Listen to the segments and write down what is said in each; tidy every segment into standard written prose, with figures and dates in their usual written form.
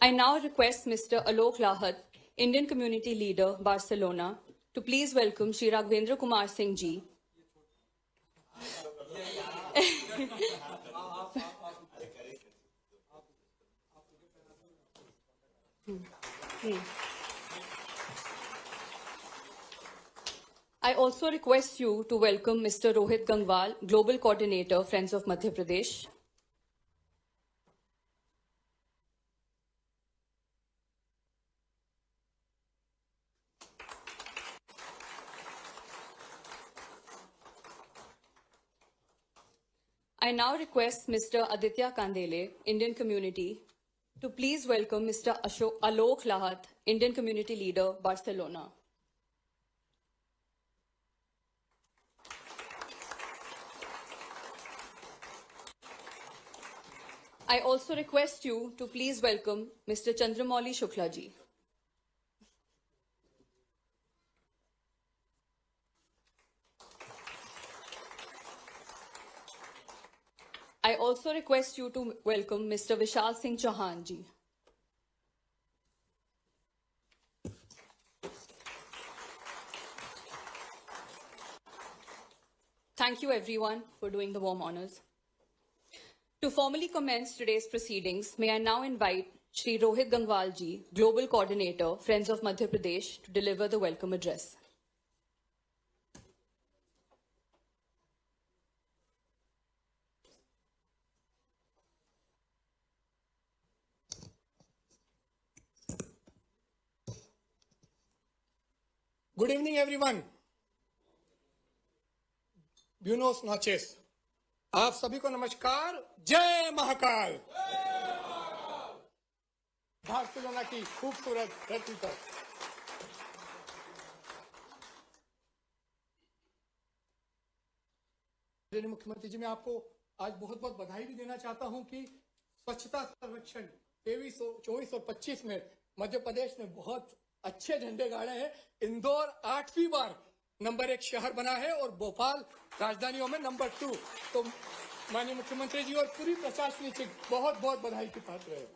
I now request Mr. Alok Lahat, Indian Community Leader, Barcelona, to please welcome Shri Raghvendra Kumar Singh ji. I also request you to welcome Mr. Rohit Gangwal, Global Coordinator, Friends of Madhya Pradesh. I now request Mr. Aditya Kandele, Indian Community, to please welcome Mr. Alok Lahat, Indian Community Leader, Barcelona. I also request you to please welcome Mr. Chandramouli Shukla ji. I also request you to welcome Mr. Vishal Singh Chauhan ji. Thank you everyone for doing the warm honors. To formally commence today's proceedings, may I now invite Shri Rohit Gangwal ji, Global Coordinator, Friends of Madhya Pradesh, to deliver the welcome address. Good evening, everyone. Buenos noches. आप सभी को नमस्कार. जय Mahakal. Barcelona की खूबसूरत धरती पर मुख्यमंत्री जी, मैं आपको आज बहुत बहुत बधाई भी देना चाहता हूं कि स्वच्छता सर्वेक्षण 23, 24 और 25 में मध्य प्रदेश ने बहुत अच्छे झंडे गाड़े हैं. इंदौर 8वीं बार नंबर 1 शहर बना है और भोपाल राजधानियों में नंबर 2. तो माननीय मुख्यमंत्री जी और पूरी प्रशासनिक से बहुत बहुत बधाई की पात्र है.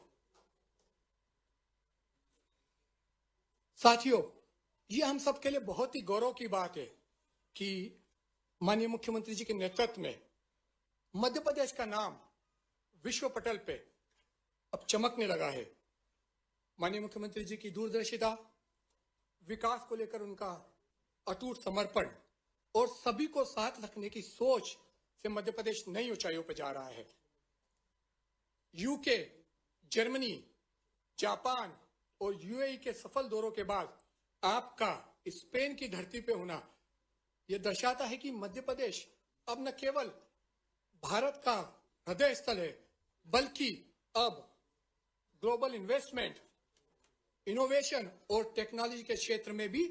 साथियों, ये हम सबके लिए बहुत ही गौरव की बात है कि माननीय मुख्यमंत्री जी के नेतृत्व में मध्य प्रदेश का नाम विश्व पटल पे अब चमकने लगा है. माननीय मुख्यमंत्री जी की दूरदर्शिता, विकास को लेकर उनका अटूट समर्पण और सभी को साथ रखने की सोच से मध्य प्रदेश नई ऊंचाइयों पर जा रहा है. यूके, जर्मनी, जापान और यूएई के सफल दौरों के बाद आपका स्पेन की धरती पे होना यह दर्शाता है कि मध्य प्रदेश अब न केवल भारत का हृदय स्थल है, बल्कि अब ग्लोबल इन्वेस्टमेंट, इनोवेशन और टेक्नोलॉजी के क्षेत्र में भी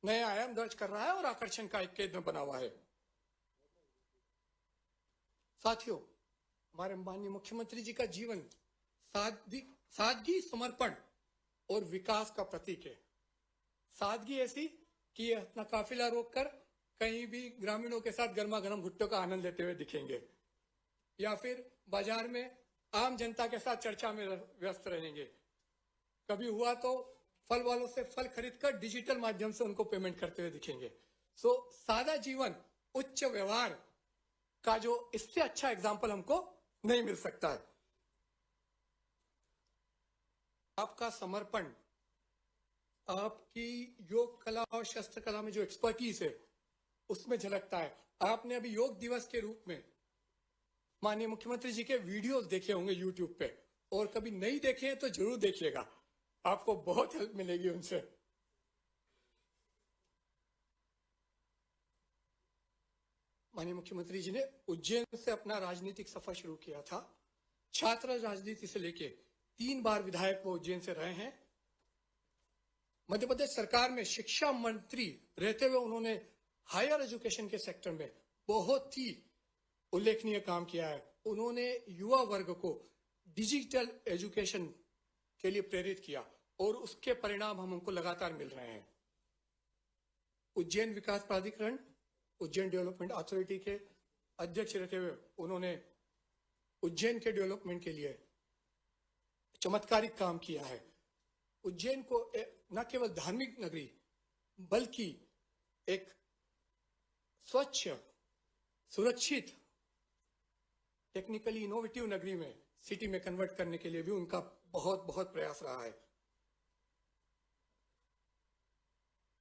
नए आयाम दर्ज कर रहा है और आकर्षण का एक केंद्र बना हुआ है. साथियों, हमारे माननीय मुख्यमंत्री जी का जीवन सादगी, समर्पण और विकास का प्रतीक है. सादगी ऐसी कि ये अपना काफिला रोककर कहीं भी ग्रामीणों के साथ गर्मा गर्म भुट्टो का आनंद लेते हुए दिखेंगे, या फिर बाजार में आम जनता के साथ चर्चा में व्यस्त रहेंगे. कभी हुआ तो फल वालों से फल खरीदकर डिजिटल माध्यम से उनको पेमेंट करते हुए दिखेंगे. सादा जीवन, उच्च व्यवहार का जो इससे अच्छा एग्जाम्पल हमको नहीं मिल सकता है. आपका समर्पण, आपकी योग कला और शस्त्र कला में जो एक्सपर्टीज है उसमें झलकता है. आपने अभी योग दिवस के रूप में माननीय मुख्यमंत्री जी के वीडियोस देखे होंगे यूट्यूब पे, और कभी नहीं देखे हैं तो जरूर देखिएगा, आपको बहुत हेल्प मिलेगी उनसे. माननीय मुख्यमंत्री जी ने उज्जैन से अपना राजनीतिक सफर शुरू किया था. छात्र राजनीति से लेके 3 बार विधायक वो उज्जैन से रहे हैं. मध्य प्रदेश सरकार में शिक्षा मंत्री रहते हुए उन्होंने हायर एजुकेशन के सेक्टर में बहुत ही उल्लेखनीय काम किया है. उन्होंने युवा वर्ग को डिजिटल एजुकेशन के लिए प्रेरित किया और उसके परिणाम हमको लगातार मिल रहे हैं. उज्जैन विकास प्राधिकरण, उज्जैन डेवलपमेंट अथॉरिटी के अध्यक्ष रहते हुए उन्होंने उज्जैन के डेवलपमेंट के लिए चमत्कारिक काम किया है। उज्जैन को न केवल धार्मिक नगरी बल्कि एक स्वच्छ, सुरक्षित, टेक्निकली इनोवेटिव नगरी में, सिटी में कन्वर्ट करने के लिए भी उनका बहुत बहुत प्रयास रहा है।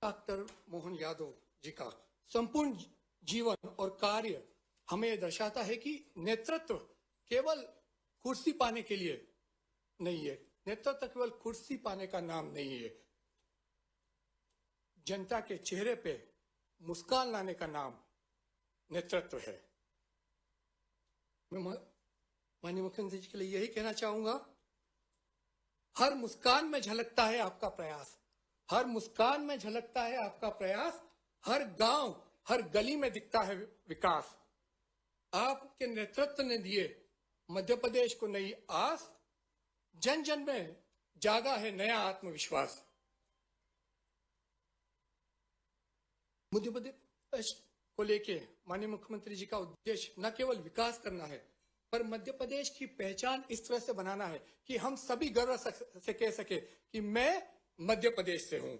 डॉक्टर मोहन यादव जी का संपूर्ण जीवन और कार्य हमें यह दर्शाता है कि नेतृत्व केवल कुर्सी पाने के लिए नहीं है। नेतृत्व केवल कुर्सी पाने का नाम नहीं है। जनता के चेहरे पे मुस्कान लाने का नाम नेतृत्व है। मैं माननीय मुख्यमंत्री जी के लिए यही कहना चाहूंगा, हर मुस्कान में झलकता है आपका प्रयास, हर मुस्कान में झलकता है आपका प्रयास, हर गांव, हर गली में दिखता है विकास। आपके नेतृत्व ने दिए मध्य प्रदेश को नई आस, जन जन में जागा है नया आत्मविश्वास। मध्य प्रदेश को लेके माननीय मुख्यमंत्री जी का उद्देश्य न केवल विकास करना है, पर मध्य प्रदेश की पहचान इस तरह से बनाना है कि हम सभी गर्व से कह सके कि मैं मध्य प्रदेश से हूं।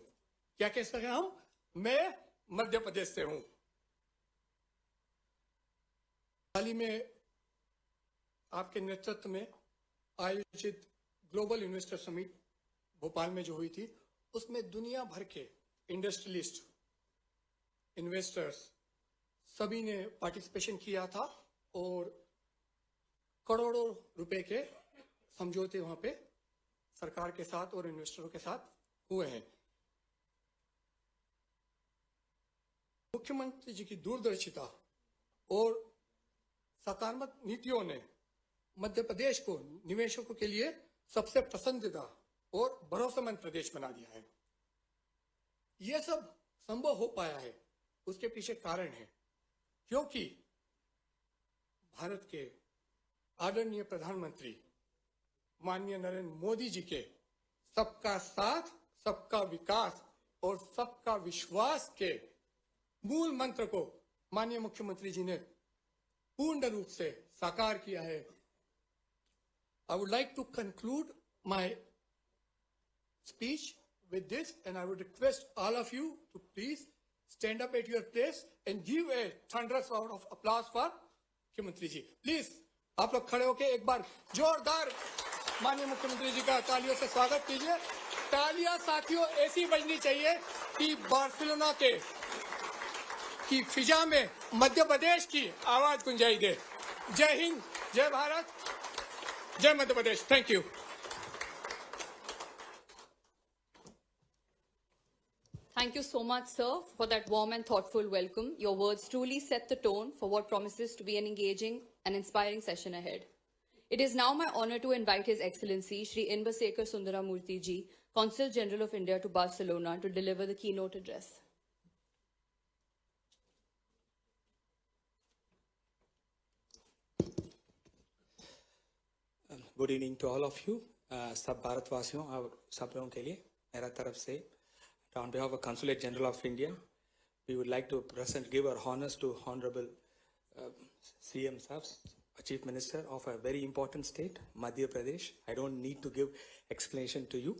क्या कह सके हम? मैं मध्य प्रदेश से हूं। हाल ही में आपके नेतृत्व में आयोजित ग्लोबल इन्वेस्टर समिट भोपाल में जो हुई थी, उसमें दुनिया भर के इंडस्ट्रियलिस्ट, इन्वेस्टर्स सभी ने पार्टिसिपेशन किया था और करोड़ों रुपए के समझौते वहां पे सरकार के साथ और इन्वेस्टरों के साथ हुए हैं। मुख्यमंत्री जी की दूरदर्शिता और सकारात्मक नीतियों ने मध्य प्रदेश को निवेशकों के लिए सबसे पसंदीदा और भरोसेमंद प्रदेश बना दिया है। यह सब संभव हो पाया है, उसके पीछे कारण है क्योंकि भारत के आदरणीय प्रधानमंत्री माननीय नरेंद्र मोदी जी के सबका साथ, सबका विकास और सबका विश्वास के मूल मंत्र को माननीय मुख्यमंत्री जी ने पूर्ण रूप से साकार किया है। I would like to conclude my speech with this, and I would request all of you to please stand up at your place and give a thunderous round of applause for मुख्यमंत्री जी। Please आप लोग खड़े होकर एक बार जोरदार माननीय मुख्यमंत्री जी का तालियों से स्वागत कीजिए। तालियां साथियों ऐसी बजनी चाहिए कि बार्सिलोना की फिजा में मध्य प्रदेश की आवाज गुंजाई दे। जय हिंद, जय भारत, जय Madhya Pradesh. Thank you. Thank you so much, sir, for that warm and thoughtful welcome. Your words truly set the tone for what promises to be an engaging and inspiring session ahead. It is now my honor to invite His Excellency Shri Inbasekar Sundaramurthy Ji, Consul General of India to Barcelona, to deliver the keynote address. Good evening to all of you. सब भारतवासियों और सब लोगों के लिए मेरा तरफ से on behalf of Consulate General of India, we would like to give our honors to Honorable CM Sahab, Chief Minister of a very important state, Madhya Pradesh. I don't need to give explanation to you,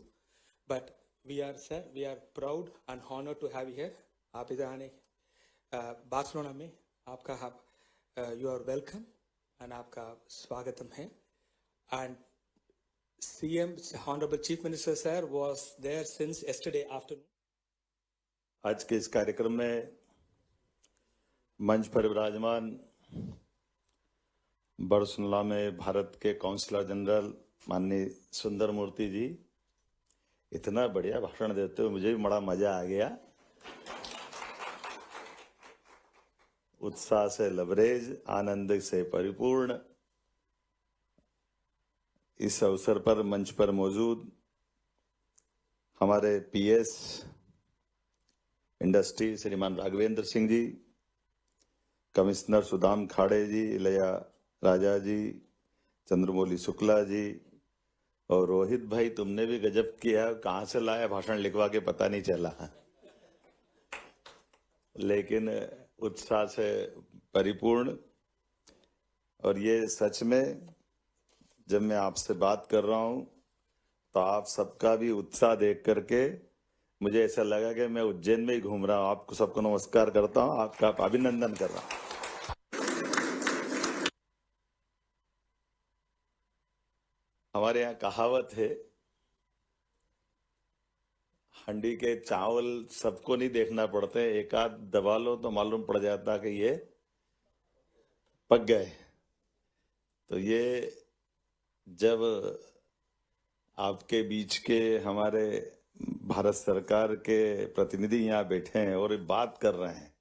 but we are proud and honored to have you here. आप इधर आने Barcelona में आपका you are welcome and आपका स्वागतम है। And CM, Honorable Chief Minister sir, was there since yesterday afternoon. आज के इस कार्यक्रम में मंच पर विराजमान बार्सिलोना में भारत के काउंसलर जनरल माननीय सुंदर मूर्ति जी इतना बढ़िया भाषण देते हुए मुझे भी बड़ा मजा आ गया। उत्साह से लबरेज, आनंद से परिपूर्ण। इस अवसर पर मंच पर मौजूद हमारे पीएस इंडस्ट्री श्रीमान राघवेंद्र सिंह जी, कमिश्नर सुदाम खाड़े जी, इलया राजा जी, चंद्रमौली शुक्ला जी और रोहित भाई, तुमने भी गजब किया। कहां से लाया भाषण लिखवा के पता नहीं चला, लेकिन उत्साह से परिपूर्ण। और ये सच में जब मैं आपसे बात कर रहा हूं तो आप सबका भी उत्साह देख करके मुझे ऐसा लगा कि मैं उज्जैन में ही घूम रहा हूँ। आपको सबको नमस्कार करता हूँ, आपका अभिनंदन कर रहा हूँ। हमारे यहाँ कहावत है, हंडी के चावल सबको नहीं देखना पड़ते, एक आध दबा लो तो मालूम पड़ जाता कि ये पक गए। तो ये जब आपके बीच के हमारे भारत सरकार के प्रतिनिधि यहाँ बैठे हैं और बात कर रहे हैं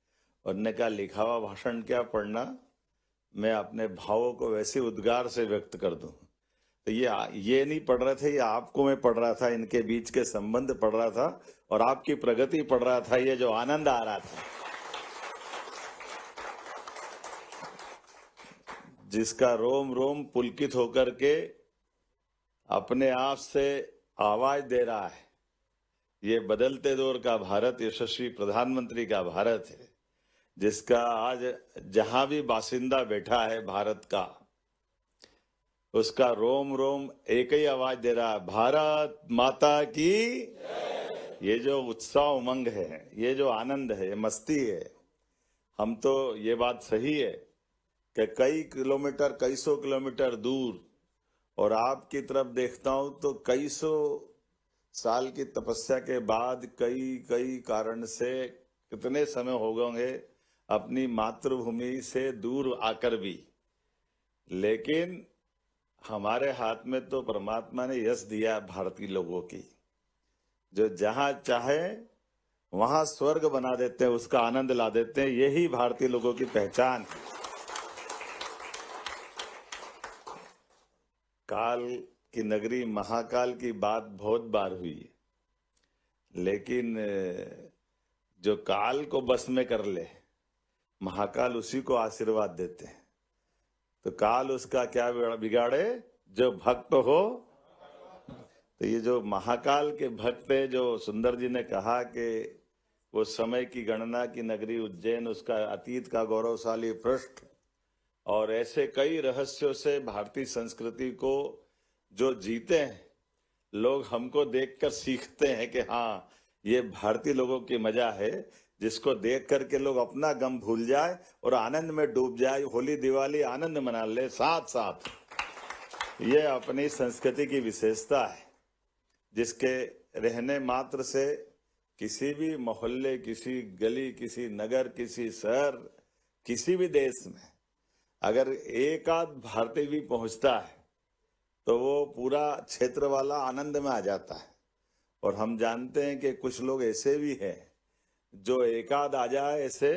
और ने कहा लिखा हुआ भाषण क्या पढ़ना, मैं अपने भावों को वैसे उद्गार से व्यक्त कर दूं। तो ये नहीं पढ़ रहे थे, ये आपको मैं पढ़ रहा था, इनके बीच के संबंध पढ़ रहा था और आपकी प्रगति पढ़ रहा था। ये जो आनंद आ रहा था, जिसका रोम रोम पुलकित होकर के अपने आप से आवाज दे रहा है, ये बदलते दौर का भारत, यशस्वी प्रधानमंत्री का भारत है, जिसका आज जहां भी बासिंदा बैठा है भारत का, उसका रोम रोम एक ही आवाज दे रहा है, भारत माता की। ये जो उत्साह उमंग है, ये जो आनंद है, ये मस्ती है, हम तो ये बात सही है कि कई किलोमीटर, कई सौ किलोमीटर दूर, और आपकी तरफ देखता हूं तो कई सौ साल की तपस्या के बाद कई कारण से कितने समय हो गए अपनी मातृभूमि से दूर आकर भी, लेकिन हमारे हाथ में तो परमात्मा ने यश दिया भारतीय लोगों की, जो जहां चाहे वहां स्वर्ग बना देते हैं, उसका आनंद ला देते हैं। यही भारतीय लोगों की पहचान है। काल की नगरी महाकाल की बात बहुत बार हुई है, लेकिन जो काल को बस में कर ले, महाकाल उसी को आशीर्वाद देते हैं। तो काल उसका क्या बिगाड़े, जो भक्त हो। तो ये जो महाकाल के भक्त है, जो सुंदर जी ने कहा कि वो समय की गणना की नगरी उज्जैन, उसका अतीत का गौरवशाली पृष्ठ, और ऐसे कई रहस्यों से भारतीय संस्कृति को जो जीते हैं लोग, हमको देखकर सीखते हैं कि हाँ, ये भारतीय लोगों की मजा है, जिसको देख करके लोग अपना गम भूल जाए और आनंद में डूब जाए। होली दिवाली आनंद मना ले साथ साथ। ये अपनी संस्कृति की विशेषता है, जिसके रहने मात्र से किसी भी मोहल्ले, किसी गली, किसी नगर, किसी शहर, किसी भी देश में अगर एक आध भारतीय भी पहुंचता है तो वो पूरा क्षेत्र वाला आनंद में आ जाता है। और हम जानते हैं कि कुछ लोग ऐसे भी हैं जो एक आध आ जाए ऐसे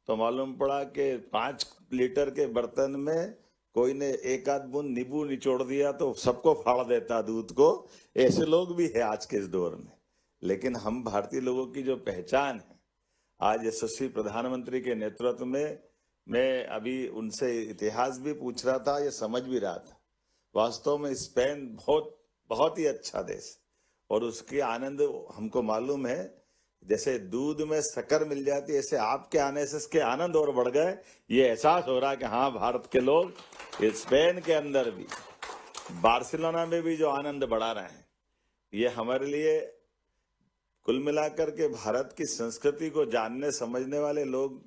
तो मालूम पड़ा कि 5 लीटर के बर्तन में कोई ने एक आध बूंद नींबू निचोड़ दिया तो सबको फाड़ देता दूध को। ऐसे लोग भी है आज के इस दौर में। लेकिन हम भारतीय लोगों की जो पहचान है, आज यशस्वी प्रधानमंत्री के नेतृत्व में, मैं अभी उनसे इतिहास भी पूछ रहा था, ये समझ भी रहा था। वास्तव में स्पेन बहुत ही अच्छा देश, और उसके आनंद हमको मालूम है। जैसे दूध में शक्कर मिल जाती है, ऐसे आपके आने से इसके आनंद और बढ़ गए। ये एहसास हो रहा है कि हाँ, भारत के लोग स्पेन के अंदर भी, बार्सिलोना में भी जो आनंद बढ़ा रहे हैं, ये हमारे लिए कुल मिलाकर के भारत की संस्कृति को जानने समझने वाले लोग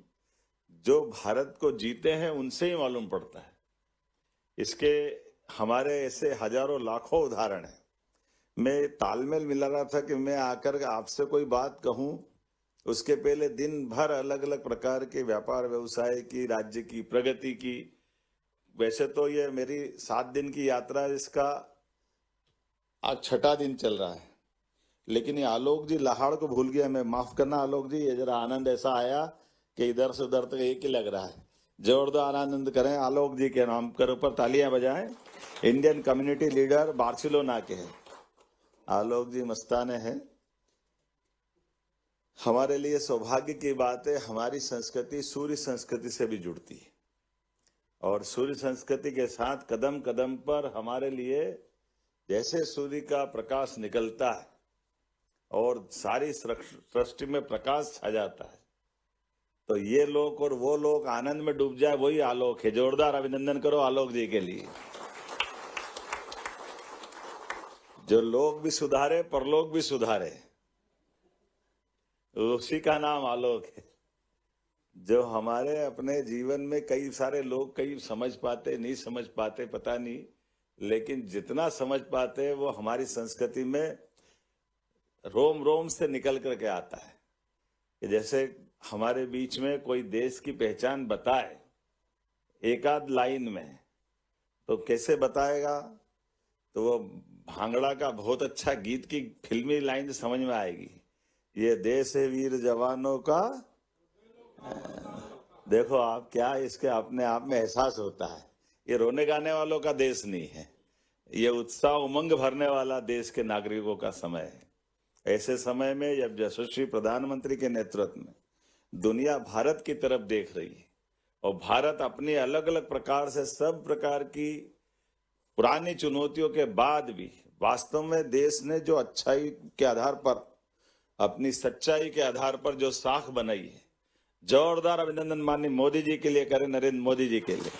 जो भारत को जीते हैं उनसे ही मालूम पड़ता है। इसके हमारे ऐसे हजारों लाखों उदाहरण हैं। मैं तालमेल मिला रहा था कि मैं आकर आपसे कोई बात कहूं, उसके पहले दिन भर अलग अलग प्रकार के व्यापार व्यवसाय की, राज्य की प्रगति की। वैसे तो ये मेरी 7 दिन की यात्रा, इसका आज 6ठा दिन चल रहा है, लेकिन ये आलोक जी लाहौर को भूल गया। मैं माफ करना आलोक जी, ये जरा आनंद ऐसा आया कि इधर से उधर तक एक ही लग रहा है। जोरदार आनंद करें आलोक जी के नाम कर ऊपर तालियां बजाएं। इंडियन कम्युनिटी लीडर बार्सिलोना के हैं आलोक जी, मस्ताने हैं। हमारे लिए सौभाग्य की बात है, हमारी संस्कृति सूर्य संस्कृति से भी जुड़ती है, और सूर्य संस्कृति के साथ कदम कदम पर हमारे लिए जैसे सूर्य का प्रकाश निकलता है और सारी सृष्टि में प्रकाश छा जाता है, तो ये लोग और वो लोग आनंद में डूब जाए, वही आलोक है। जोरदार अभिनंदन करो आलोक जी के लिए। जो लोग भी सुधारे परलोक भी सुधारे, उसी का नाम आलोक है। जो हमारे अपने जीवन में कई सारे लोग कई समझ पाते नहीं समझ पाते पता नहीं, लेकिन जितना समझ पाते हैं वो हमारी संस्कृति में रोम रोम से निकल करके आता है। कि जैसे हमारे बीच में कोई देश की पहचान बताए एक आध लाइन में, तो कैसे बताएगा? तो वो भांगड़ा का बहुत अच्छा गीत की फिल्मी लाइन समझ में आएगी, ये देश है वीर जवानों का। देखो आप क्या इसके अपने आप में एहसास होता है, ये रोने गाने वालों का देश नहीं है, ये उत्साह उमंग भरने वाला देश के नागरिकों का समय है। ऐसे समय में जब यशस्वी प्रधानमंत्री के नेतृत्व में दुनिया भारत की तरफ देख रही है और भारत अपनी अलग अलग प्रकार से सब प्रकार की पुरानी चुनौतियों के बाद भी वास्तव में देश ने जो अच्छाई के आधार पर, अपनी सच्चाई के आधार पर जो साख बनाई है, जोरदार अभिनंदन माननीय मोदी जी के लिए करें, नरेंद्र मोदी जी के लिए।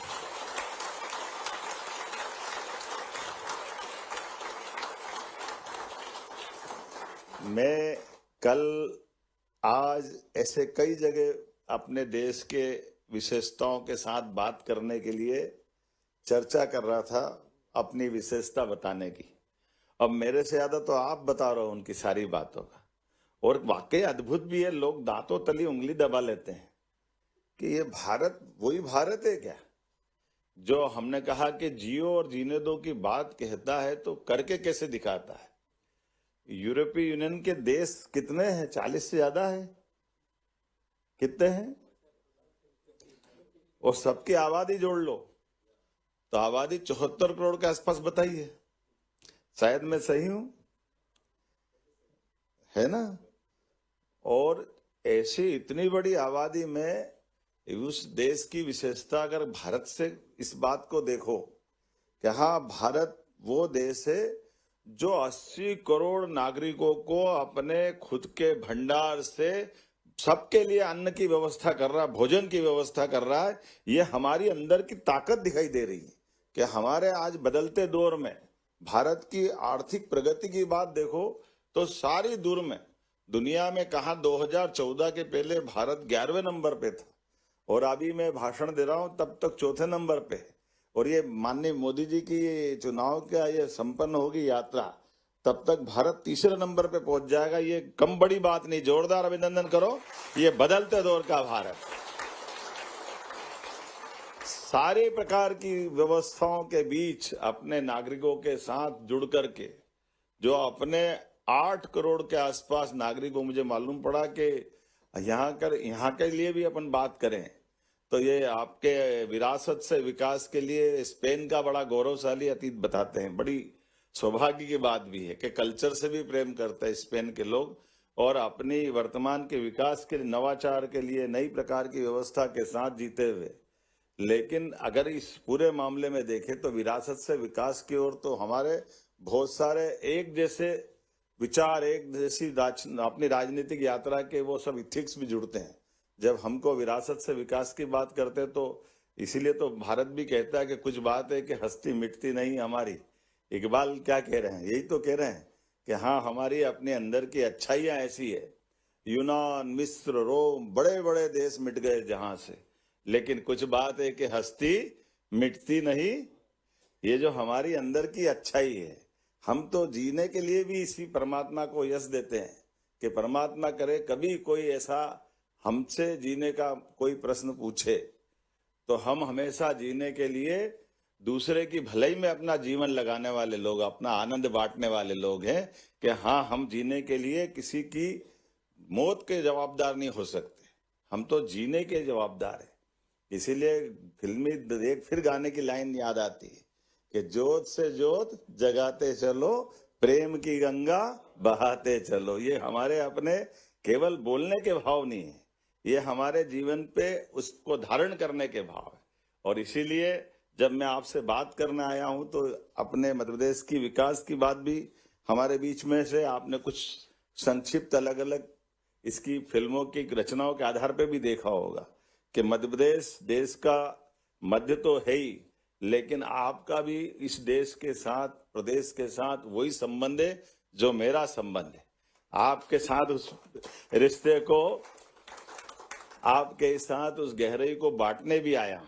मैं कल आज ऐसे कई जगह अपने देश के विशेषताओं के साथ बात करने के लिए चर्चा कर रहा था, अपनी विशेषता बताने की। अब मेरे से ज्यादा तो आप बता रहे हो उनकी सारी बातों का, और वाकई अद्भुत भी है। लोग दांतों तली उंगली दबा लेते हैं कि ये भारत वही भारत है क्या जो हमने कहा कि जियो और जीने दो की बात कहता है तो करके कैसे दिखाता है। यूरोपीय यूनियन के देश कितने हैं? 40 से ज्यादा है। कितने हैं? और सबकी आबादी जोड़ लो तो आबादी 74 करोड़ के आसपास बताइए, शायद मैं सही हूं, है ना? और ऐसी इतनी बड़ी आबादी में उस देश की विशेषता अगर भारत से इस बात को देखो कि हाँ, भारत वो देश है जो 80 करोड़ नागरिकों को अपने खुद के भंडार से सबके लिए अन्न की व्यवस्था कर रहा है, भोजन की व्यवस्था कर रहा है। ये हमारी अंदर की ताकत दिखाई दे रही है कि हमारे आज बदलते दौर में भारत की आर्थिक प्रगति की बात देखो तो सारी दूर में दुनिया में कहा 2014 के पहले भारत 11वें नंबर पे था, और अभी मैं भाषण दे रहा हूं तब तक 4थे नंबर पे। और ये माननीय मोदी जी की चुनाव का ये संपन्न होगी यात्रा, तब तक भारत 3रे नंबर पे पहुंच जाएगा। ये कम बड़ी बात नहीं, जोरदार अभिनंदन करो। ये बदलते दौर का भारत सारे प्रकार की व्यवस्थाओं के बीच अपने नागरिकों के साथ जुड़ करके, जो अपने 8 करोड़ के आसपास नागरिकों, मुझे मालूम पड़ा कि यहाँ के लिए भी अपन बात करें तो ये आपके विरासत से विकास के लिए स्पेन का बड़ा गौरवशाली अतीत बताते हैं। बड़ी सौभाग्य की बात भी है कि कल्चर से भी प्रेम करते हैं स्पेन के लोग, और अपनी वर्तमान के विकास के नवाचार के लिए नई प्रकार की व्यवस्था के साथ जीते हुए। लेकिन अगर इस पूरे मामले में देखें तो विरासत से विकास की ओर तो हमारे बहुत सारे एक जैसे विचार, एक जैसी अपनी राजनीतिक यात्रा के वो सब इथिक्स भी जुड़ते हैं। जब हमको विरासत से विकास की बात करते हैं तो इसीलिए तो भारत भी कहता है कि कुछ बात है कि हस्ती मिटती नहीं हमारी। इकबाल क्या कह रहे हैं? यही तो कह रहे हैं कि हाँ, हमारी अपने अंदर की अच्छाइयां ऐसी है। यूनान, मिस्र, रोम, बड़े बड़े देश मिट गए जहां से, लेकिन कुछ बात है कि हस्ती मिटती नहीं। ये जो हमारी अंदर की अच्छाई है, हम तो जीने के लिए भी इसी परमात्मा को यश देते हैं कि परमात्मा करे कभी कोई ऐसा हमसे जीने का कोई प्रश्न पूछे तो हम हमेशा जीने के लिए दूसरे की भलाई में अपना जीवन लगाने वाले लोग, अपना आनंद बांटने वाले लोग हैं कि हाँ, हम जीने के लिए किसी की मौत के जवाबदार नहीं हो सकते, हम तो जीने के जवाबदार हैं। इसीलिए फिल्मी एक फिर गाने की लाइन याद आती है कि जोत से जोत जगाते चलो, प्रेम की गंगा बहाते चलो। ये हमारे अपने केवल बोलने के भाव नहीं है, ये हमारे जीवन पे उसको धारण करने के भाव है। और इसीलिए जब मैं आपसे बात करने आया हूं तो अपने मध्य प्रदेश की विकास की बात भी हमारे बीच में से आपने कुछ संक्षिप्त अलग अलग इसकी फिल्मों की रचनाओं के आधार पे भी देखा होगा कि मध्य प्रदेश देश का मध्य तो है ही, लेकिन आपका भी इस देश के साथ प्रदेश के साथ वही संबंध है जो मेरा संबंध है। आपके साथ उस रिश्ते को, आपके साथ उस गहराई को बांटने भी आया हूं,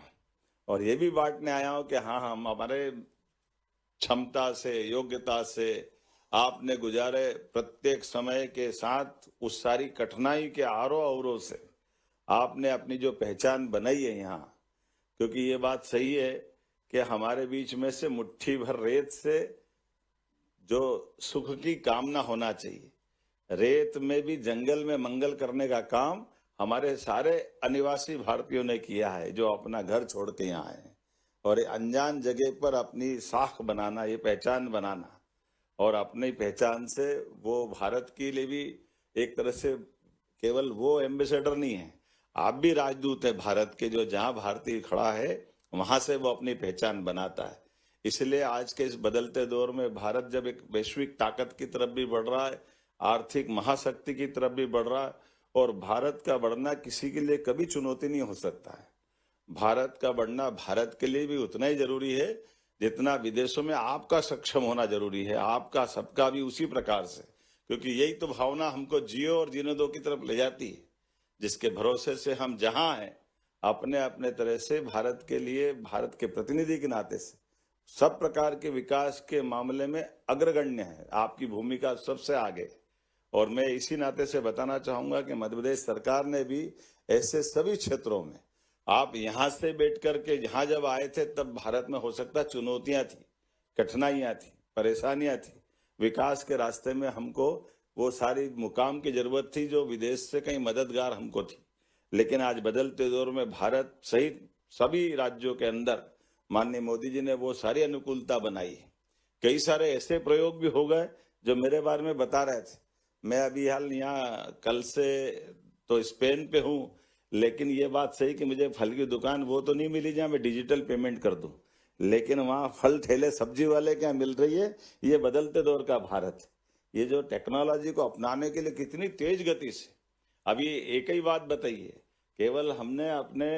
और ये भी बांटने आया हूं कि हाँ, हम हमारे क्षमता से, योग्यता से, आपने गुजारे प्रत्येक समय के साथ उस सारी कठिनाई के आरों अवरों से आपने अपनी जो पहचान बनाई है यहाँ, क्योंकि ये बात सही है कि हमारे बीच में से मुट्ठी भर रेत से जो सुख की कामना होना चाहिए, रेत में भी जंगल में मंगल करने का काम हमारे सारे अनिवासी भारतीयों ने किया है, जो अपना घर छोड़ के यहाँ आए और अनजान जगह पर अपनी साख बनाना, ये पहचान बनाना, और अपनी पहचान से वो भारत के लिए भी एक तरह से केवल वो एम्बेसडर नहीं है, आप भी राजदूत है भारत के, जो जहां भारतीय खड़ा है वहां से वो अपनी पहचान बनाता है। इसलिए आज के इस बदलते दौर में भारत जब एक वैश्विक ताकत की तरफ भी बढ़ रहा है, आर्थिक महाशक्ति की तरफ भी बढ़ रहा है, और भारत का बढ़ना किसी के लिए कभी चुनौती नहीं हो सकता है। भारत का बढ़ना भारत के लिए भी उतना ही जरूरी है जितना विदेशों में आपका सक्षम होना जरूरी है, आपका सबका भी उसी प्रकार से, क्योंकि यही तो भावना हमको जियो और जीने दो की तरफ ले जाती है, जिसके भरोसे से हम जहां हैं अपने अपने तरह से भारत के लिए, भारत के प्रतिनिधि के नाते से सब प्रकार के विकास के मामले में अग्रगण्य है। आपकी भूमिका सबसे आगे, और मैं इसी नाते से बताना चाहूंगा कि मध्य प्रदेश सरकार ने भी ऐसे सभी क्षेत्रों में, आप यहां से बैठ करके जहां जब आए थे तब भारत में हो सकता चुनौतियां थी, कठिनाइयां थी, परेशानियां थी, विकास के रास्ते में हमको वो सारी मुकाम की जरूरत थी जो विदेश से कहीं मददगार हमको थी। लेकिन आज बदलते दौर में भारत सहित सभी राज्यों के अंदर माननीय मोदी जी ने वो सारी अनुकूलता बनाई है। कई सारे ऐसे प्रयोग भी हो गए जो मेरे बारे में बता रहे थे। मैं अभी हाल यहाँ कल से तो स्पेन पे हूँ, लेकिन ये बात सही कि मुझे फल की दुकान वो तो नहीं मिली जहाँ मैं डिजिटल पेमेंट कर दूं, लेकिन वहाँ फल ठेले सब्जी वाले क्या मिल रही है। ये बदलते दौर का भारत, ये जो टेक्नोलॉजी को अपनाने के लिए कितनी तेज गति से, अभी एक ही बात बताइए, केवल हमने अपने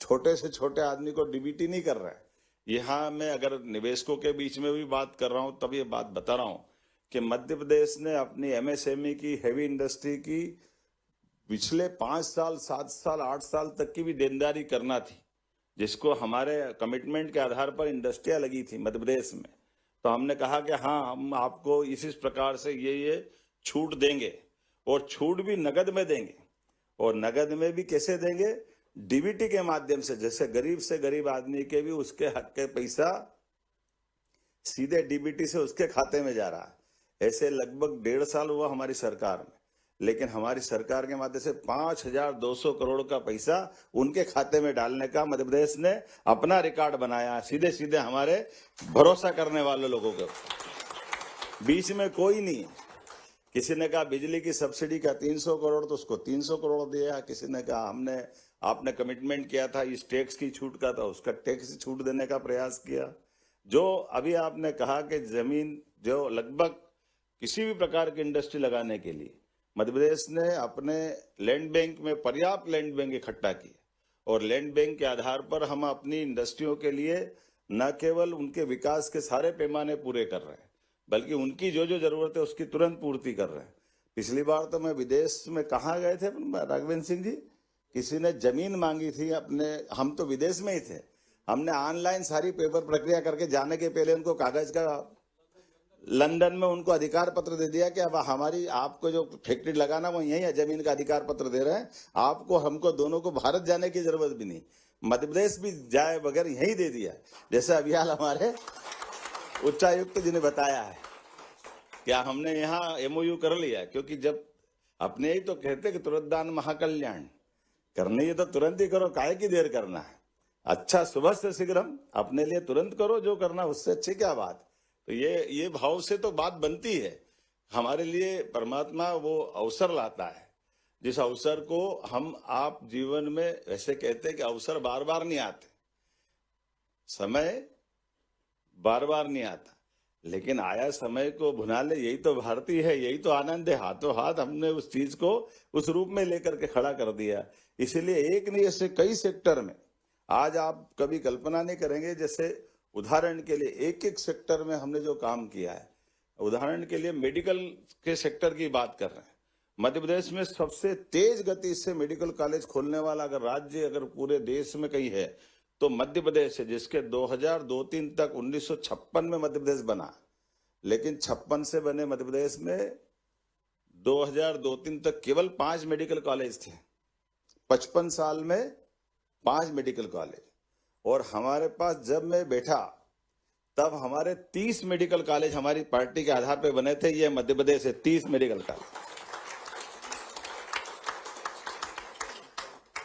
छोटे से छोटे आदमी को डीबीटी नहीं कर रहा है। यहाँ मैं अगर निवेशकों के बीच में भी बात कर रहा हूँ तब ये बात बता रहा हूँ कि मध्य प्रदेश ने अपनी एमएसएमई की, हैवी इंडस्ट्री की पिछले 5 साल, 7 साल, 8 साल तक की भी देनदारी करना थी, जिसको हमारे कमिटमेंट के आधार पर इंडस्ट्रियां लगी थी मध्य प्रदेश में। तो हमने कहा कि हाँ, हम आपको इस प्रकार से ये छूट देंगे, और छूट भी नगद में देंगे। और नगद में भी कैसे देंगे? डीबीटी के माध्यम से, जैसे गरीब से गरीब आदमी के भी उसके हक के पैसा सीधे डीबीटी से उसके खाते में जा रहा है। ऐसे लगभग 1.5 साल हुआ हमारी सरकार में, लेकिन हमारी सरकार के माध्यम से 5,200 करोड़ का पैसा उनके खाते में डालने का मध्य प्रदेश ने अपना रिकॉर्ड बनाया, सीधे सीधे हमारे भरोसा करने वाले लोगों के बीच में कोई नहीं। किसी ने कहा बिजली की सब्सिडी का 300 करोड़ तो उसको 300 करोड़ दिया, किसी ने कहा आपने कमिटमेंट किया था इस टैक्स की छूट का, था उसका टैक्स छूट देने का प्रयास किया। जो अभी आपने कहा कि जमीन जो लगभग किसी भी प्रकार की इंडस्ट्री लगाने के लिए मध्य प्रदेश ने अपने लैंड बैंक में पर्याप्त लैंड बैंक इकट्ठा किए, और लैंड बैंक के आधार पर हम अपनी इंडस्ट्रियों के लिए न केवल उनके विकास के सारे पैमाने पूरे कर रहे हैं, बल्कि उनकी जो जो जरूरत है उसकी तुरंत पूर्ति कर रहे हैं। पिछली बार तो मैं विदेश में कहाँ गए थे राघवेंद्र सिंह जी, किसी ने जमीन मांगी थी अपने, हम तो विदेश में ही थे, हमने ऑनलाइन सारी पेपर प्रक्रिया करके जाने के पहले उनको कागज का लंदन में उनको अधिकार पत्र दे दिया कि अब हमारी आपको जो फैक्ट्री लगाना वो यही है, जमीन का अधिकार पत्र दे रहे हैं आपको, हमको दोनों को भारत जाने की जरूरत भी नहीं, मध्य प्रदेश भी जाए बगैर यही दे दिया। जैसे अभी हाल हमारे उच्चायुक्त जी ने बताया है, क्या हमने यहाँ एमओयू कर लिया, क्योंकि जब अपने ही तो कहते कि तुरंत दान महाकल्याण, करने ये तो तुरंत ही करो, काहे की देर करना है। अच्छा सुबह से शीघ्रम, अपने लिए तुरंत करो जो करना, उससे अच्छी क्या बात। तो ये भाव से तो बात बनती है। हमारे लिए परमात्मा वो अवसर लाता है, जिस अवसर को हम आप जीवन में वैसे कहते हैं कि अवसर बार बार नहीं आते, समय बार बार नहीं आता, लेकिन आया समय को भुना ले, यही तो भारतीय है, यही तो आनंद है। हाथों हाथ हमने उस चीज को उस रूप में लेकर के खड़ा कर दिया। इसीलिए एक नहीं, ऐसे कई सेक्टर में आज आप कभी कल्पना नहीं करेंगे, जैसे उदाहरण के लिए एक एक सेक्टर में हमने जो काम किया है, उदाहरण के लिए मेडिकल के सेक्टर की बात कर रहे हैं। मध्य प्रदेश में सबसे तेज गति से मेडिकल कॉलेज खोलने वाला अगर राज्य अगर पूरे देश में कहीं है तो मध्य प्रदेश है, जिसके 2002-03 तक 1956 में मध्य प्रदेश बना, लेकिन 56 से बने मध्य प्रदेश में 2002-03 तक केवल 5 मेडिकल कॉलेज थे। 55 साल में 5 मेडिकल कॉलेज, और हमारे पास जब मैं बैठा तब हमारे 30 मेडिकल कॉलेज हमारी पार्टी के आधार पर बने थे। ये मध्य प्रदेश है, 30 मेडिकल कॉलेज।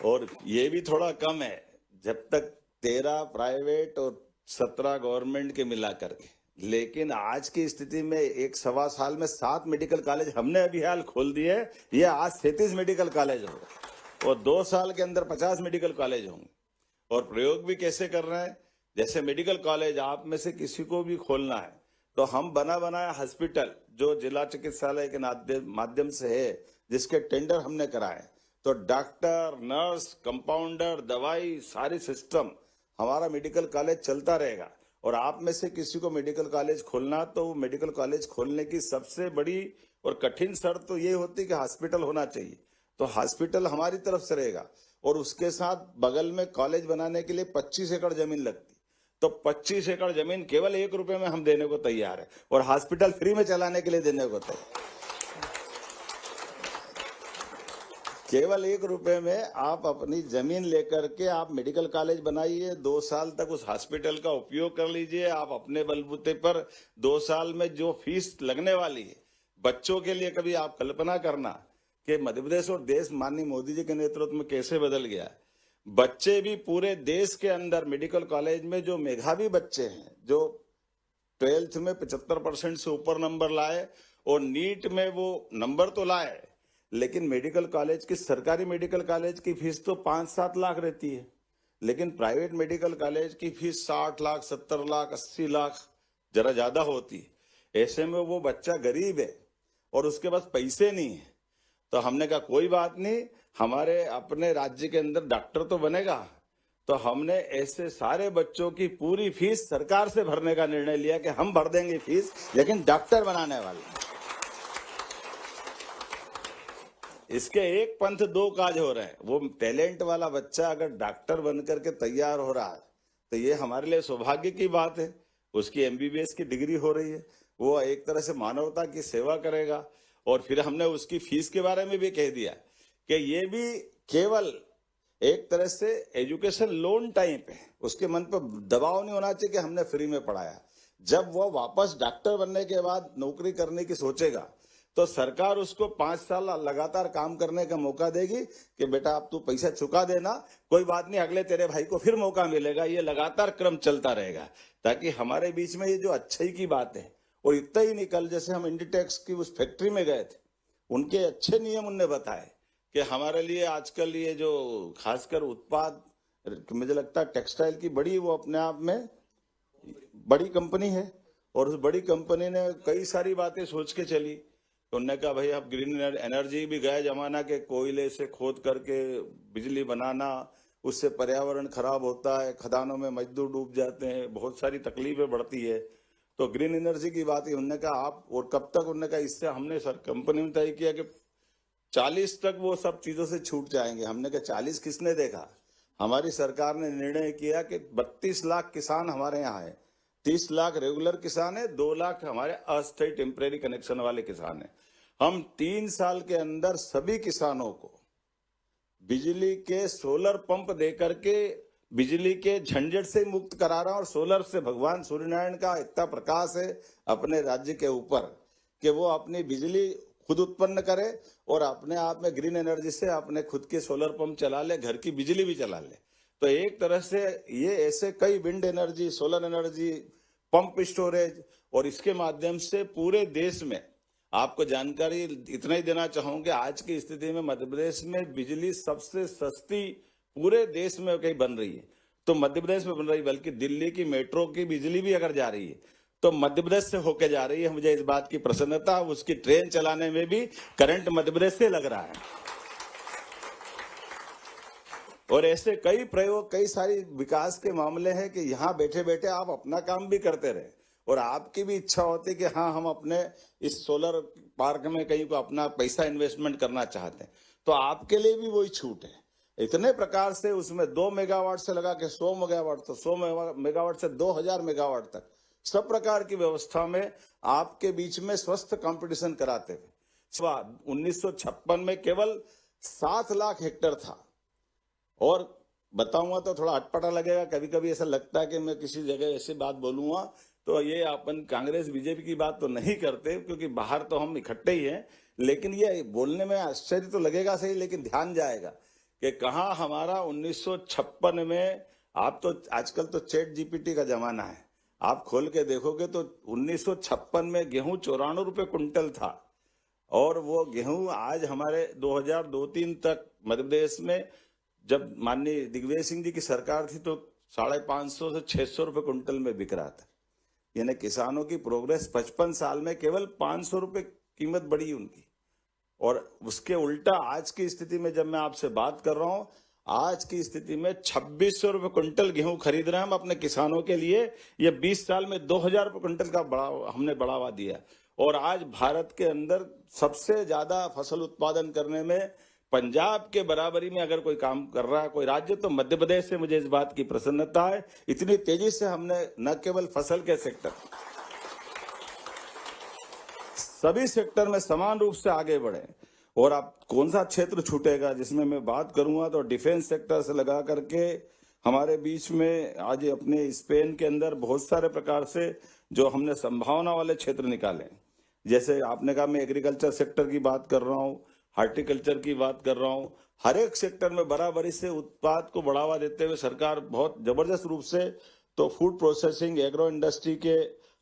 और ये भी थोड़ा कम है, जब तक 13 प्राइवेट और 17 गवर्नमेंट के मिला करके। लेकिन आज की स्थिति में 1-1.25 साल में 7 मेडिकल कॉलेज हमने अभी हाल खोल दिए। ये आज 37 मेडिकल कॉलेज होंगे और 2 साल के अंदर 50 मेडिकल कॉलेज होंगे। और प्रयोग भी कैसे कर रहे हैं, जैसे मेडिकल कॉलेज आप में से किसी को भी खोलना है तो हम बना बनाया हॉस्पिटल जो जिला चिकित्सालय के माध्यम से है, जिसके टेंडर हमने कराए, तो डॉक्टर, नर्स, कंपाउंडर, दवाई, सारी सिस्टम हमारा मेडिकल कॉलेज चलता रहेगा। और आप में से किसी को मेडिकल कॉलेज खोलना, तो वो मेडिकल कॉलेज खोलने की सबसे बड़ी और कठिन शर्त तो ये होती कि हॉस्पिटल होना चाहिए। तो हॉस्पिटल हमारी तरफ से रहेगा और उसके साथ बगल में कॉलेज बनाने के लिए 25 एकड़ जमीन लगती, तो 25 एकड़ जमीन केवल 1 रुपए में हम देने को तैयार है और हॉस्पिटल फ्री में चलाने के लिए देने को तैयार। केवल 1 रुपए में आप अपनी जमीन लेकर के आप मेडिकल कॉलेज बनाइए, 2 साल तक उस हॉस्पिटल का उपयोग कर लीजिए। आप अपने बलबूते पर 2 साल में जो फीस लगने वाली है बच्चों के लिए, कभी आप कल्पना करना कि मध्य प्रदेश और देश माननीय मोदी जी के नेतृत्व में कैसे बदल गया। बच्चे भी पूरे देश के अंदर मेडिकल कॉलेज में जो मेधावी बच्चे हैं, जो 12th में 75% से ऊपर नंबर लाए और नीट में वो नंबर तो लाए, लेकिन मेडिकल कॉलेज की, सरकारी मेडिकल कॉलेज की फीस तो 5-7 लाख रहती है, लेकिन प्राइवेट मेडिकल कॉलेज की फीस 60 लाख, 70 लाख, 80 लाख, जरा ज्यादा होती है। ऐसे में वो बच्चा गरीब है और उसके पास पैसे नहीं है। तो हमने कहा कोई बात नहीं, हमारे अपने राज्य के अंदर डॉक्टर तो बनेगा, तो हमने ऐसे सारे बच्चों की पूरी फीस सरकार से भरने का निर्णय लिया कि हम भर देंगे फीस, लेकिन डॉक्टर बनाने वाले। इसके एक पंथ 2 काज हो रहे हैं। वो टैलेंट वाला बच्चा अगर डॉक्टर बनकर के तैयार हो रहा है तो ये हमारे लिए सौभाग्य की बात है। उसकी MBBS की डिग्री हो रही है, वो एक तरह से मानवता की सेवा करेगा। और फिर हमने उसकी फीस के बारे में भी कह दिया कि ये भी केवल एक तरह से एजुकेशन लोन टाइप है, उसके मन पर दबाव नहीं होना चाहिए कि हमने फ्री में पढ़ाया। जब वो वापस डॉक्टर बनने के बाद नौकरी करने की सोचेगा तो सरकार उसको 5 साल लगातार काम करने का मौका देगी कि बेटा अब तू पैसा चुका देना, कोई बात नहीं, अगले तेरे भाई को फिर मौका मिलेगा। ये लगातार क्रम चलता रहेगा ताकि हमारे बीच में ये जो अच्छाई की बात है। और इतना ही नहीं, कल जैसे हम इंडिटेक्स की उस फैक्ट्री में गए थे, उनके अच्छे नियम उनने बताए कि हमारे लिए आजकल ये जो खासकर उत्पाद, मुझे लगता है टेक्सटाइल की बड़ी, वो अपने आप में बड़ी कंपनी है और उस बड़ी कंपनी ने कई सारी बातें सोच के चली। उन्होंने कहा भाई अब ग्रीन एनर्जी भी गया जमाना के, कोयले से खोद करके बिजली बनाना, उससे पर्यावरण खराब होता है, खदानों में मजदूर डूब जाते हैं, बहुत सारी तकलीफें बढ़ती है। तो ग्रीन एनर्जी की बात ही उन्होंने कहा आप, और कब तक, उन्होंने कहा इससे हमने सर कंपनी में तय किया कि 40 तक वो सब चीजों से छूट जाएंगे। हमने कहा 40 किसने देखा। हमारी सरकार ने निर्णय किया कि 32 लाख किसान हमारे यहाँ है, 30 लाख रेगुलर किसान है, 2 लाख हमारे अस्थायी टेम्परेरी कनेक्शन वाले किसान है। हम 3 साल के अंदर सभी किसानों को बिजली के सोलर पंप देकर के बिजली के झंझट से मुक्त करा रहा हूं। और सोलर से भगवान सूर्यनारायण का इतना प्रकाश है अपने राज्य के ऊपर कि वो अपनी बिजली खुद उत्पन्न करे और अपने आप में ग्रीन एनर्जी से अपने खुद के सोलर पंप चला ले, घर की बिजली भी चला ले। तो एक तरह से ये ऐसे कई wind energy, solar energy, pump storage, और इसके माध्यम से पूरे देश में आपको जानकारी इतना ही देना चाहूंगा, आज की स्थिति में मध्य प्रदेश में बिजली सबसे सस्ती पूरे देश में कहीं बन रही है तो मध्य प्रदेश में बन रही, बल्कि दिल्ली की मेट्रो की बिजली भी अगर जा रही है तो मध्य प्रदेश से होके जा रही है। मुझे इस बात की प्रसन्नता, उसकी ट्रेन चलाने में भी करंट मध्य प्रदेश से लग रहा है। और ऐसे कई प्रयोग, कई सारी विकास के मामले हैं कि यहाँ बैठे बैठे आप अपना काम भी करते रहे और आपकी भी इच्छा होती कि हाँ हम अपने इस सोलर पार्क में कहीं को अपना पैसा इन्वेस्टमेंट करना चाहते हैं, तो आपके लिए भी वही छूट है। इतने प्रकार से उसमें 2 मेगावाट से लगा के 100 मेगावाट, तो 100 मेगावाट से 2000 मेगावाट तक सब प्रकार की व्यवस्था में आपके बीच में स्वस्थ कंपटीशन कराते हुए 1956 में केवल 7 लाख हेक्टेयर था। और बताऊंगा तो थोड़ा अटपटा लगेगा, कभी कभी ऐसा लगता है कि मैं किसी जगह ऐसी बात बोलूंगा तो ये अपन कांग्रेस बीजेपी की बात तो नहीं करते, क्योंकि बाहर तो हम इकट्ठे ही हैं, लेकिन ये बोलने में आश्चर्य तो लगेगा सही, लेकिन ध्यान जाएगा कि कहाँ हमारा 1956 में, आप तो आजकल तो चैट जीपीटी का जमाना है, आप खोल के देखोगे तो 1956 में गेहूं 94 रुपए कुंटल था और वो गेहूं आज हमारे 2002-03 तक मध्य प्रदेश में, जब माननीय दिग्विजय सिंह जी की सरकार थी तो 550 से 600 रुपए कुंटल में बिक रहा था। यानी किसानों की प्रोग्रेस 55 साल में केवल 500 रुपए कीमत बढ़ी उनकी। और उसके उल्टा आज की स्थिति में जब मैं आपसे बात कर रहा हूं, आज की स्थिति में 2600 रुपए कुंटल गेहूं खरीद रहे हैं हम अपने किसानों के लिए। ये 20 साल में 2000 रुपए कुंटल का हमने बढ़ावा दिया। और आज भारत के अंदर सबसे ज्यादा फसल उत्पादन करने में पंजाब के बराबरी में अगर कोई काम कर रहा है कोई राज्य, तो मध्य प्रदेश से मुझे इस बात की प्रसन्नता है। इतनी तेजी से हमने न केवल फसल के सेक्टर, सभी सेक्टर में समान रूप से आगे बढ़े। और आप कौन सा क्षेत्र छूटेगा जिसमें मैं बात करूंगा तो डिफेंस सेक्टर से लगा करके हमारे बीच में आज अपने स्पेन के अंदर बहुत सारे प्रकार से जो हमने संभावना वाले क्षेत्र निकाले। जैसे आपने कहा, मैं एग्रीकल्चर सेक्टर की बात कर रहा हूँ, हार्टिकल्चर की बात कर रहा हूँ। हर एक सेक्टर में बराबरी से उत्पाद को बढ़ावा देते हुए सरकार बहुत जबरदस्त रूप से, तो फूड प्रोसेसिंग, एग्रो इंडस्ट्री के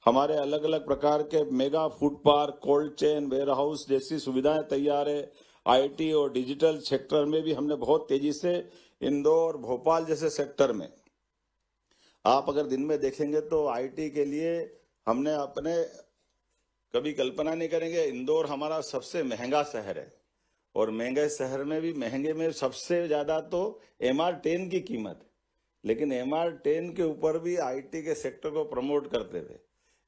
हमारे अलग अलग प्रकार के mega food park, cold chain, warehouse जैसी सुविधाएं तैयार है। आईटी और डिजिटल सेक्टर में भी हमने बहुत तेजी से, इंदौर, भोपाल जैसे सेक्टर में आप अगर दिन में देखेंगे तो आईटी के लिए हमने अपने कभी कल्पना नहीं करेंगे। इंदौर हमारा सबसे महंगा शहर है और महंगे शहर में भी महंगे में सबसे ज्यादा तो MR10 की कीमत है, लेकिन MR10 के ऊपर भी आईटी के सेक्टर को प्रमोट करते हुए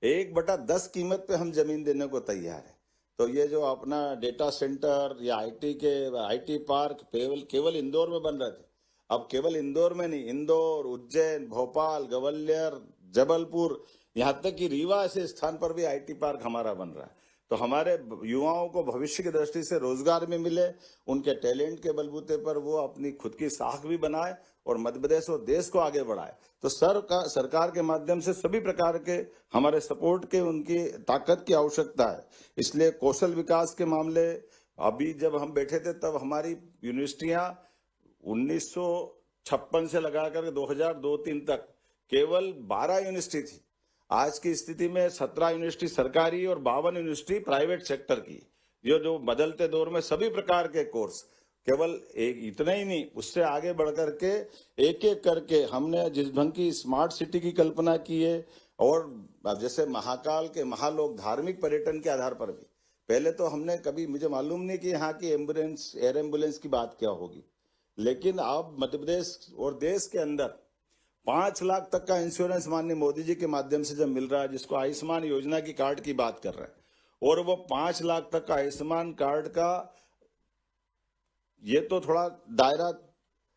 1/10 कीमत पे हम जमीन देने को तैयार है। तो ये जो अपना डेटा सेंटर या आईटी पार्क केवल इंदौर में बन रहे थे, अब केवल इंदौर में नहीं, इंदौर, उज्जैन, भोपाल, ग्वालियर, जबलपुर, यहाँ तक कि रीवा ऐसे स्थान पर भी आईटी पार्क हमारा बन रहा है। तो हमारे युवाओं को भविष्य की दृष्टि से रोजगार भी मिले, उनके टैलेंट के बलबूते पर वो अपनी खुद की साख भी बनाए और मध्य प्रदेश और देश को आगे बढ़ाए। तो सरकार के माध्यम से सभी प्रकार के हमारे सपोर्ट के, उनकी ताकत की आवश्यकता है। इसलिए कौशल विकास के मामले, अभी जब हम बैठे थे तब हमारी यूनिवर्सिटियां 1956 से लगाकर 2002-03 तक केवल 12 यूनिवर्सिटी थी। आज की स्थिति में 17 यूनिवर्सिटी सरकारी और 52 यूनिवर्सिटी प्राइवेट सेक्टर की, जो बदलते दौर में सभी प्रकार के कोर्स, केवल एक इतना ही नहीं, उससे आगे बढ़ करके एक एक करके हमने जिस ढंग की स्मार्ट सिटी की कल्पना की है। और जैसे महाकाल के महालोक धार्मिक पर्यटन के आधार पर भी, पहले तो हमने कभी, मुझे मालूम नहीं कि यहाँ की एम्बुलेंस, एयर एम्बुलेंस की बात क्या होगी, लेकिन अब मध्य प्रदेश और देश के अंदर 5 लाख तक का इंश्योरेंस माननीय मोदी जी के माध्यम से जब मिल रहा है, जिसको आयुष्मान योजना की कार्ड की बात कर रहे हैं, और वो 5 लाख तक का आयुष्मान कार्ड का, ये तो थोड़ा दायरा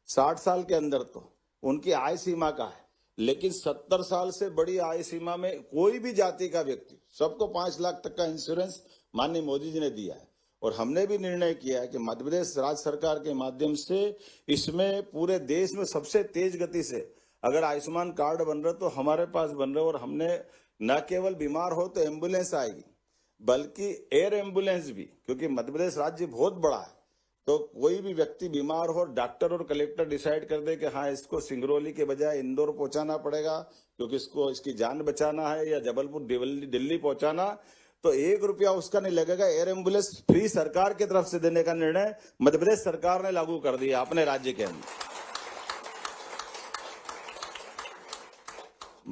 60 साल के अंदर तो उनकी आय सीमा का है, लेकिन 70 साल से बड़ी आय सीमा में कोई भी जाति का व्यक्ति, सबको 5 लाख तक का इंश्योरेंस माननीय मोदी जी ने दिया है। और हमने भी निर्णय किया है कि मध्य प्रदेश राज्य सरकार के माध्यम से इसमें पूरे देश में सबसे तेज गति से अगर आयुष्मान कार्ड बन रहे तो हमारे पास बन रहे। और हमने न केवल बीमार हो तो एम्बुलेंस आएगी, बल्कि एयर एम्बुलेंस भी, क्योंकि मध्य प्रदेश राज्य बहुत बड़ा है, तो कोई भी व्यक्ति बीमार हो, डॉक्टर और कलेक्टर डिसाइड कर दे कि हाँ इसको सिंगरौली के बजाय इंदौर पहुंचाना पड़ेगा क्योंकि इसकी जान बचाना है, या जबलपुर दिल्ली पहुंचाना, तो 1 रुपया उसका नहीं लगेगा। एयर एम्बुलेंस फ्री सरकार की तरफ से देने का निर्णय मध्य प्रदेश सरकार ने लागू कर दिया अपने राज्य के अंदर।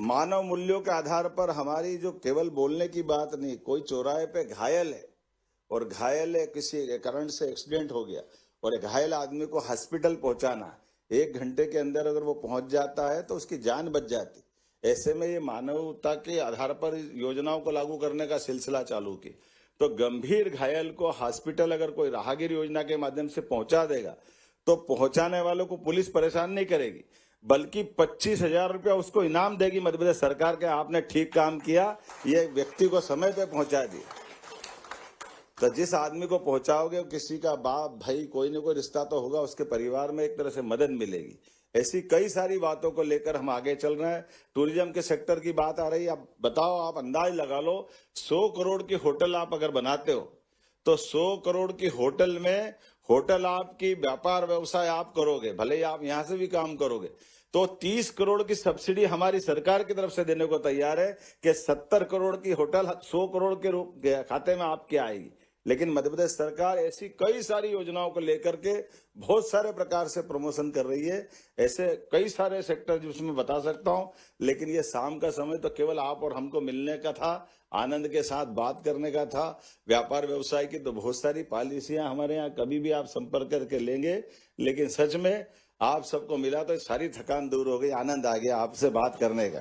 मानव मूल्यों के आधार पर हमारी जो केवल बोलने की बात नहीं, कोई चौराहे पे घायल है और घायल है, किसी करंट से एक्सीडेंट हो गया और घायल आदमी को हॉस्पिटल पहुंचाना, 1 घंटे के अंदर अगर वो पहुंच जाता है तो उसकी जान बच जाती। ऐसे में ये मानवता के आधार पर योजनाओं को लागू करने का सिलसिला चालू की, तो गंभीर घायल को हॉस्पिटल अगर कोई राहगीर योजना के माध्यम से पहुंचा देगा तो पहुंचाने वालों को पुलिस परेशान नहीं करेगी, बल्कि 25,000 रुपया उसको इनाम देगी मध्य प्रदेश सरकार के, आपने ठीक काम किया, ये व्यक्ति को समय पे पहुंचा दिया। तो जिस आदमी को पहुंचाओगे किसी का बाप भाई कोई न कोई रिश्ता तो होगा, उसके परिवार में एक तरह से मदद मिलेगी। ऐसी कई सारी बातों को लेकर हम आगे चल रहे हैं। टूरिज्म के सेक्टर की बात आ रही है, अब बताओ, आप अंदाज लगा लो, 100 करोड़ की होटल आप अगर बनाते हो तो 100 करोड़ की होटल में होटल आपकी व्यापार व्यवसाय आप करोगे, भले ही आप यहां से भी काम करोगे, तो 30 करोड़ की सब्सिडी हमारी सरकार की तरफ से देने को तैयार है कि 70 करोड़ की होटल 100 करोड़ के रूप खाते में आपके आएगी। लेकिन मध्य प्रदेश सरकार ऐसी कई सारी योजनाओं को लेकर के बहुत सारे प्रकार से प्रमोशन कर रही है। ऐसे कई सारे सेक्टर जिसमें बता सकता हूं, लेकिन ये शाम का समय तो केवल आप और हमको मिलने का था, आनंद के साथ बात करने का था। व्यापार व्यवसाय की तो बहुत सारी पॉलिसियां हमारे यहाँ कभी भी आप संपर्क करके लेंगे, लेकिन सच में आप सबको मिला तो सारी थकान दूर हो गई, आनंद आ गया आपसे बात करने का।